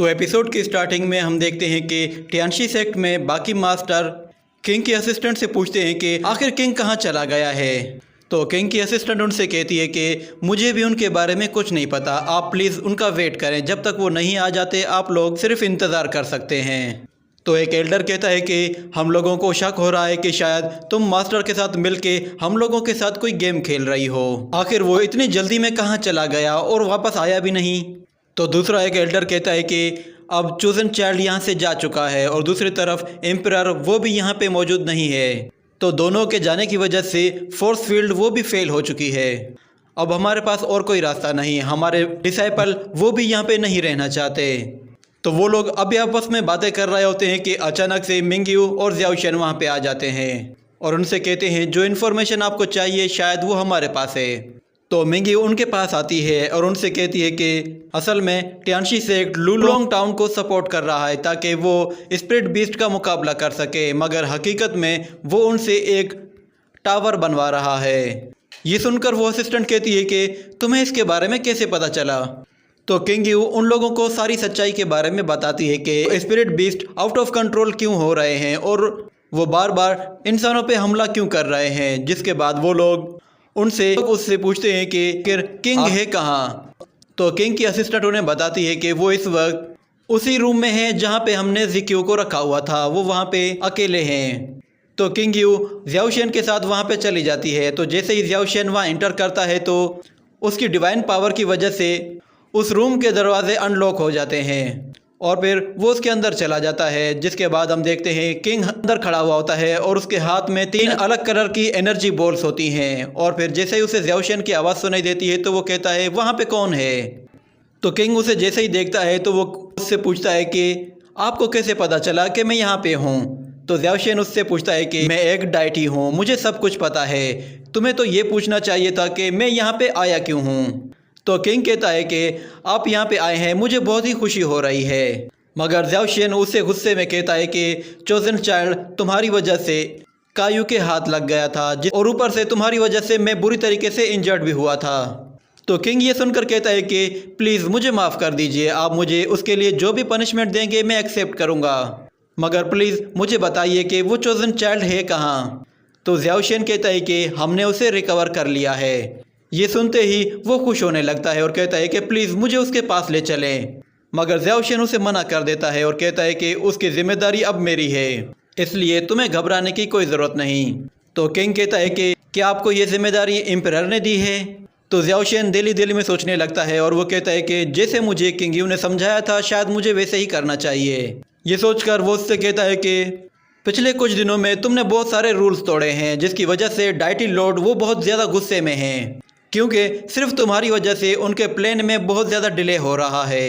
तो एपिसोड की स्टार्टिंग में हम देखते हैं कि टियानशी सेक्ट में बाकी मास्टर किंग के असिस्टेंट से पूछते हैं कि आखिर किंग कहाँ चला गया है। तो किंग की असिस्टेंट उनसे कहती है कि मुझे भी उनके बारे में कुछ नहीं पता, आप प्लीज़ उनका वेट करें, जब तक वो नहीं आ जाते आप लोग सिर्फ इंतज़ार कर सकते हैं। तो एक एल्डर कहता है कि हम लोगों को शक हो रहा है कि शायद तुम मास्टर के साथ मिलके हम लोगों के साथ कोई गेम खेल रही हो, आखिर वो इतनी जल्दी में कहाँ चला गया और वापस आया भी नहीं। तो दूसरा एक एल्डर कहता है कि अब चोजन चाइल्ड यहाँ से जा चुका है और दूसरी तरफ एम्परर वो भी यहाँ पे मौजूद नहीं है, तो दोनों के जाने की वजह से फोर्स फील्ड वो भी फेल हो चुकी है। अब हमारे पास और कोई रास्ता नहीं, हमारे डिसाइपल वो भी यहाँ पे नहीं रहना चाहते। तो वो लोग अभी आपस में बातें कर रहे होते हैं कि अचानक से मिंगयू और ज़ियाओशन वहाँ पे आ जाते हैं और उनसे कहते हैं जो इन्फॉर्मेशन आपको चाहिए शायद वो हमारे पास है। तो मिंगयू उनके पास आती है और उनसे कहती है कि असल में टियानशी सेक्ट लुलोंग टाउन को सपोर्ट कर रहा है ताकि वो स्पिरिट बीस्ट का मुकाबला कर सके, मगर हकीकत में वो उनसे एक टावर बनवा रहा है। ये सुनकर वो असिस्टेंट कहती है कि तुम्हें इसके बारे में कैसे पता चला। तो किंगयू उन लोगों को सारी सच्चाई के बारे में बताती है कि spirit beast out of control क्यों हो रहे हैं और वो बार बार इंसानों पे हमला क्यों कर रहे हैं। जिसके बाद वो लोग उससे पूछते हैं कि किंग है कहाँ। तो किंग की असिस्टेंट उन्हें बताती है कि वो इस वक्त उसी रूम में है जहाँ पे हमने ज़िक्यू को रखा हुआ था, वो वहाँ पे अकेले हैं। तो किंगयू ज़ियाओशन के साथ वहाँ पे चली जाती है। तो जैसे ही ज़ियाओशन वहाँ एंटर करता है तो उसकी डिवाइन पावर की वजह से उस रूम के दरवाजे अनलॉक हो जाते हैं और फिर वो उसके अंदर चला जाता है। जिसके बाद हम देखते हैं किंग अंदर खड़ा हुआ होता है और उसके हाथ में 3 अलग कलर की एनर्जी बॉल्स होती हैं और फिर जैसे ही उसे ज़ियाओशन की आवाज़ सुनाई देती है तो वो कहता है वहाँ पे कौन है। तो किंग उसे जैसे ही देखता है तो वो उससे पूछता है कि आपको कैसे पता चला कि मैं यहाँ पे हूँ। तो ज़ियाओशन उससे पूछता है कि मैं एक डाइटी हूँ, मुझे सब कुछ पता है, तुम्हें तो ये पूछना चाहिए था कि मैं यहाँ पे आया क्यों हूँ। तो किंग कहता है कि आप यहाँ पे आए हैं, मुझे बहुत ही खुशी हो रही है, मगर ज़ियाओशन उससे गुस्से में कहता है कि चोजन चाइल्ड तुम्हारी वजह से कायू के हाथ लग गया था और ऊपर से तुम्हारी वजह से मैं बुरी तरीके से इंजर्ड भी हुआ था। तो किंग ये सुनकर कहता है कि प्लीज़ मुझे माफ़ कर दीजिए, आप मुझे उसके लिए जो भी पनिशमेंट देंगे मैं एक्सेप्ट करूँगा, मगर प्लीज़ मुझे बताइए कि वो चोजन चाइल्ड है कहाँ। तो ज़ियाओशन कहता है कि हमने उसे रिकवर कर लिया है। ये सुनते ही वो खुश होने लगता है और कहता है कि प्लीज़ मुझे उसके पास ले चलें, मगर ज़ियाओशन उसे मना कर देता है और कहता है कि उसकी जिम्मेदारी अब मेरी है, इसलिए तुम्हें घबराने की कोई ज़रूरत नहीं। तो किंग कहता है कि क्या आपको ये जिम्मेदारी एम्परर ने दी है। तो ज़ियाओशन दिल में सोचने लगता है और वो कहता है कि जैसे मुझे किंगयू ने समझाया था शायद मुझे वैसे ही करना चाहिए। ये सोचकर वो उससे कहता है कि पिछले कुछ दिनों में तुमने बहुत सारे रूल्स तोड़े हैं जिसकी वजह से डाइटी लॉर्ड वो बहुत ज़्यादा गुस्से में हैं, क्योंकि सिर्फ तुम्हारी वजह से उनके प्लान में बहुत ज़्यादा डिले हो रहा है।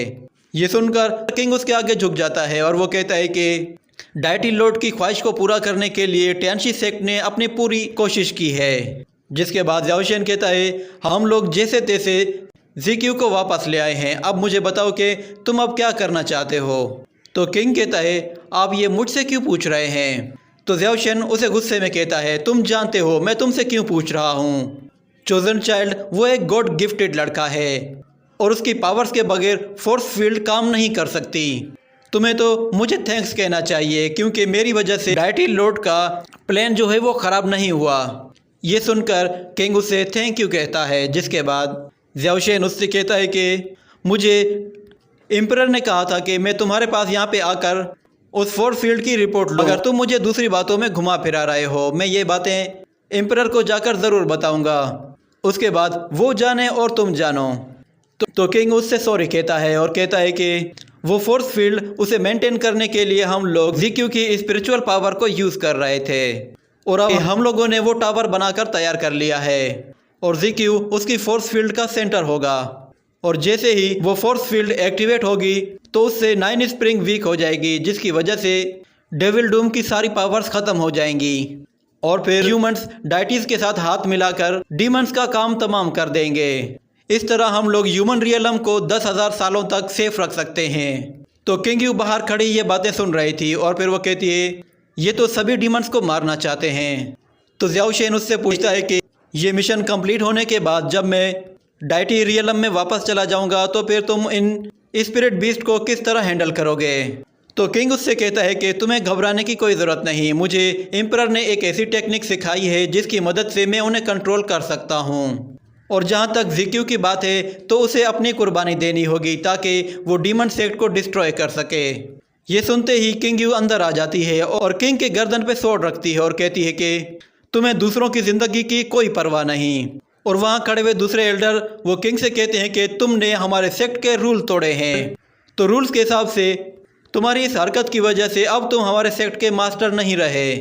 ये सुनकर किंग उसके आगे झुक जाता है और वो कहता है कि डाइटी लॉर्ड की ख्वाहिश को पूरा करने के लिए टियानशी सेक्ट ने अपनी पूरी कोशिश की है। जिसके बाद ज़ियाओशन कहता है हम लोग जैसे तैसे ज़िक्यू को वापस ले आए हैं, अब मुझे बताओ कि तुम अब क्या करना चाहते हो। तो किंग कहता है आप ये मुझसे क्यों पूछ रहे हैं। तो ज़ियाओशन उसे गुस्से में कहता है तुम जानते हो मैं तुमसे क्यों पूछ रहा हूँ। चोजन चाइल्ड वो एक गॉड गिफ्टेड लड़का है और उसकी पावर्स के बगैर फोर्स फील्ड काम नहीं कर सकती। तुम्हें तो मुझे थैंक्स कहना चाहिए क्योंकि मेरी वजह से डाइटी लॉर्ड का प्लान जो है वो ख़राब नहीं हुआ। ये सुनकर किंग उसे थैंक यू कहता है। जिसके बाद ज़ियाओशन उससे कहता है कि मुझे एम्परर ने कहा था कि मैं तुम्हारे पास यहाँ पे आकर उस फोर्स फील्ड की रिपोर्ट लूँ, अगर तुम मुझे दूसरी बातों में घुमा फिरा रहे हो मैं ये बातें एम्परर को जाकर ज़रूर बताऊँगा, उसके बाद वो जाने और तुम जानो। तो किंग उससे सॉरी कहता है और कहता है कि वो फोर्स फील्ड उसे मेंटेन करने के लिए हम लोग ज़िक्यू की स्पिरिचुअल पावर को यूज़ कर रहे थे और अब हम लोगों ने वो टावर बनाकर तैयार कर लिया है और ज़िक्यू उसकी फोर्स फील्ड का सेंटर होगा और जैसे ही वो फोर्स फील्ड एक्टिवेट होगी तो उससे 9 स्प्रिंग वीक हो जाएगी, जिसकी वजह से डेविल डूम की सारी पावर्स ख़त्म हो जाएंगी और फिर ह्यूमंस डाइटीज के साथ हाथ मिलाकर डीमंस का काम तमाम कर देंगे। इस तरह हम लोग ह्यूमन रियलम को 10,000 सालों तक सेफ रख सकते हैं। तो किंगयू बाहर खड़ी ये बातें सुन रही थी और फिर वो कहती है ये तो सभी डीमंस को मारना चाहते हैं। तो ज़ियाओशन उससे पूछता है कि ये मिशन कंप्लीट होने के बाद जब मैं डाइटी रियलम में वापस चला जाऊंगा तो फिर तुम इन स्पिरिट बीस्ट को किस तरह हैंडल करोगे। तो किंग उससे कहता है कि तुम्हें घबराने की कोई ज़रूरत नहीं, मुझे एम्परर ने एक ऐसी टेक्निक सिखाई है जिसकी मदद से मैं उन्हें कंट्रोल कर सकता हूँ। और जहाँ तक ज़िक्यू की बात है तो उसे अपनी कुर्बानी देनी होगी ताकि वो डीमन सेक्ट को डिस्ट्रॉय कर सके। ये सुनते ही किंग यू अंदर आ जाती है और किंग के गर्दन पे स्वॉर्ड रखती है और कहती है कि तुम्हें दूसरों की ज़िंदगी की कोई परवाह नहीं। और वहाँ खड़े हुए दूसरे एल्डर वो किंग से कहते हैं कि तुमने हमारे सेक्ट के रूल तोड़े हैं, तो रूल्स के हिसाब से तुम्हारी इस हरकत की वजह से अब तुम हमारे सेक्ट के मास्टर नहीं रहे।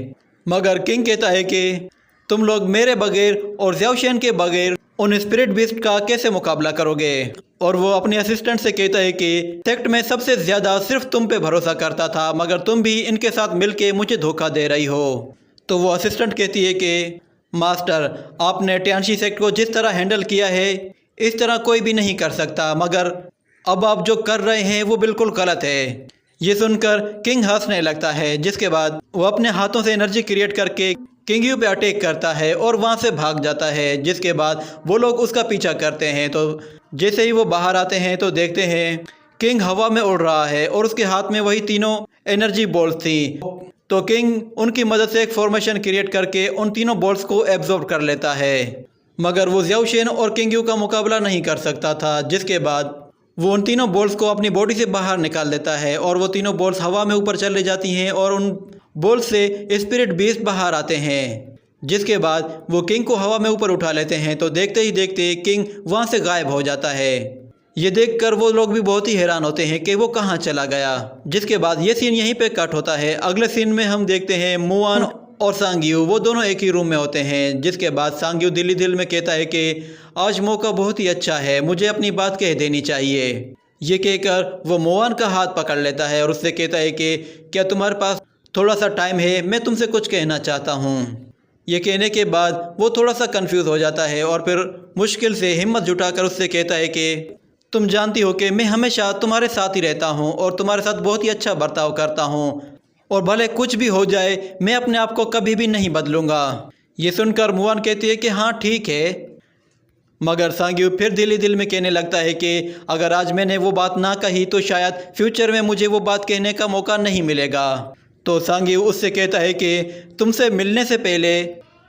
मगर किंग कहता है कि तुम लोग मेरे बगैर और ज़्याओशेन के बगैर उन स्पिरिट बीस्ट का कैसे मुकाबला करोगे। और वो अपने असिस्टेंट से कहता है कि सेक्ट में सबसे ज़्यादा सिर्फ तुम पे भरोसा करता था, मगर तुम भी इनके साथ मिलके मुझे धोखा दे रही हो। तो वो असिस्टेंट कहती है कि मास्टर, आपने टियानशी सेक्ट को जिस तरह हैंडल किया है इस तरह कोई भी नहीं कर सकता, मगर अब आप जो कर रहे हैं वो बिल्कुल गलत है। ये सुनकर किंग हंसने लगता है, जिसके बाद वो अपने हाथों से एनर्जी क्रिएट करके किंग यू पे अटैक करता है और वहाँ से भाग जाता है। जिसके बाद वो लोग उसका पीछा करते हैं। तो जैसे ही वो बाहर आते हैं तो देखते हैं किंग हवा में उड़ रहा है और उसके हाथ में वही तीनों एनर्जी बॉल्स थी। तो किंग उनकी मदद से एक फॉर्मेशन क्रिएट करके उन तीनों बॉल्स को एब्जॉर्ब कर लेता है, मगर वो ज़्याओशेन और किंग यू का मुकाबला नहीं कर सकता था। जिसके बाद वो उन तीनों बॉल्स को अपनी बॉडी से बाहर निकाल देता है और वो तीनों बॉल्स हवा में ऊपर चले जाती हैं और उन बॉल्स से स्पिरिट बीस्ट बाहर आते हैं। जिसके बाद वो किंग को हवा में ऊपर उठा लेते हैं। तो देखते ही देखते किंग वहाँ से गायब हो जाता है। ये देखकर वो लोग भी बहुत ही हैरान होते हैं कि वो कहाँ चला गया। जिसके बाद ये सीन यहीं पे कट होता है। अगले सीन में हम देखते हैं मुआन और सांग्यू, वो दोनों एक ही रूम में होते हैं। जिसके बाद सांग्यू दिल ही दिल में कहता है कि आज मौका बहुत ही अच्छा है, मुझे अपनी बात कह देनी चाहिए। ये कहकर वो मुआन का हाथ पकड़ लेता है और उससे कहता है कि क्या तुम्हारे पास थोड़ा सा टाइम है, मैं तुमसे कुछ कहना चाहता हूँ। ये कहने के बाद वो थोड़ा सा कंफ्यूज हो जाता है और फिर मुश्किल से हिम्मत जुटाकर उससे कहता है कि तुम जानती हो कि मैं हमेशा तुम्हारे साथ ही रहता हूँ और तुम्हारे साथ बहुत ही अच्छा बर्ताव करता हूँ, और भले कुछ भी हो जाए मैं अपने आप को कभी भी नहीं बदलूँगा। ये सुनकर मुआन कहती है कि हाँ ठीक है। मगर सांग्यू फिर दिल ही दिल में कहने लगता है कि अगर आज मैंने वो बात ना कही तो शायद फ्यूचर में मुझे वो बात कहने का मौका नहीं मिलेगा। तो सांग्यू उससे कहता है कि तुमसे मिलने से पहले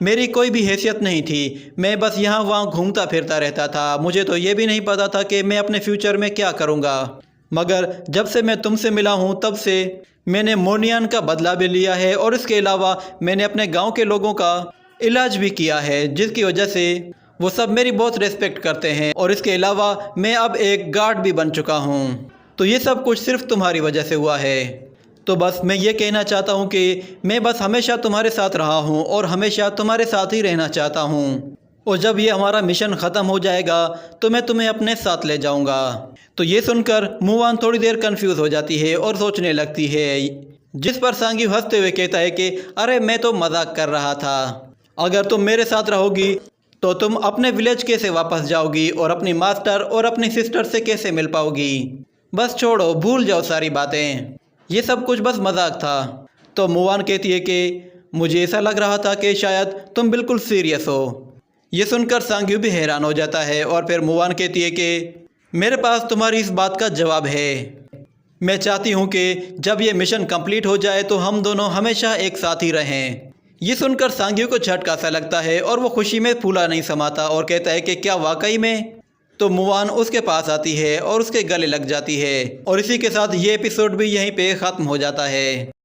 मेरी कोई भी हैसियत नहीं थी, मैं बस यहाँ वहाँ घूमता फिरता रहता था, मुझे तो ये भी नहीं पता था कि मैं अपने फ्यूचर में क्या करूँगा। मगर जब से मैं तुमसे मिला हूँ तब से मैंने मोनियान का बदला भी लिया है और इसके अलावा मैंने अपने गांव के लोगों का इलाज भी किया है, जिसकी वजह से वो सब मेरी बहुत रिस्पेक्ट करते हैं। और इसके अलावा मैं अब एक गार्ड भी बन चुका हूँ। तो ये सब कुछ सिर्फ तुम्हारी वजह से हुआ है। तो बस मैं ये कहना चाहता हूँ कि मैं बस हमेशा तुम्हारे साथ रहा हूँ और हमेशा तुम्हारे साथ ही रहना चाहता हूँ, और जब ये हमारा मिशन ख़त्म हो जाएगा तो मैं तुम्हें अपने साथ ले जाऊँगा। तो ये सुनकर मुआन थोड़ी देर कंफ्यूज हो जाती है और सोचने लगती है, जिस पर सांग्यू हंसते हुए कहता है कि अरे मैं तो मजाक कर रहा था, अगर तुम मेरे साथ रहोगी तो तुम अपने विलेज कैसे वापस जाओगी और अपनी मास्टर और अपनी सिस्टर से कैसे मिल पाओगी। बस छोड़ो, भूल जाओ सारी बातें, ये सब कुछ बस मजाक था। तो मुआन कहती है कि मुझे ऐसा लग रहा था कि शायद तुम बिल्कुल सीरियस हो। ये सुनकर सांग्यू भी हैरान हो जाता है और फिर मुआन कहती है कि मेरे पास तुम्हारी इस बात का जवाब है। मैं चाहती हूँ कि जब ये मिशन कंप्लीट हो जाए तो हम दोनों हमेशा एक साथ ही रहें। ये सुनकर सांग्यू को झटका सा लगता है और वो खुशी में फूला नहीं समाता और कहता है कि क्या वाकई में। तो मुआन उसके पास आती है और उसके गले लग जाती है। और इसी के साथ ये एपिसोड भी यहीं पे ख़त्म हो जाता है।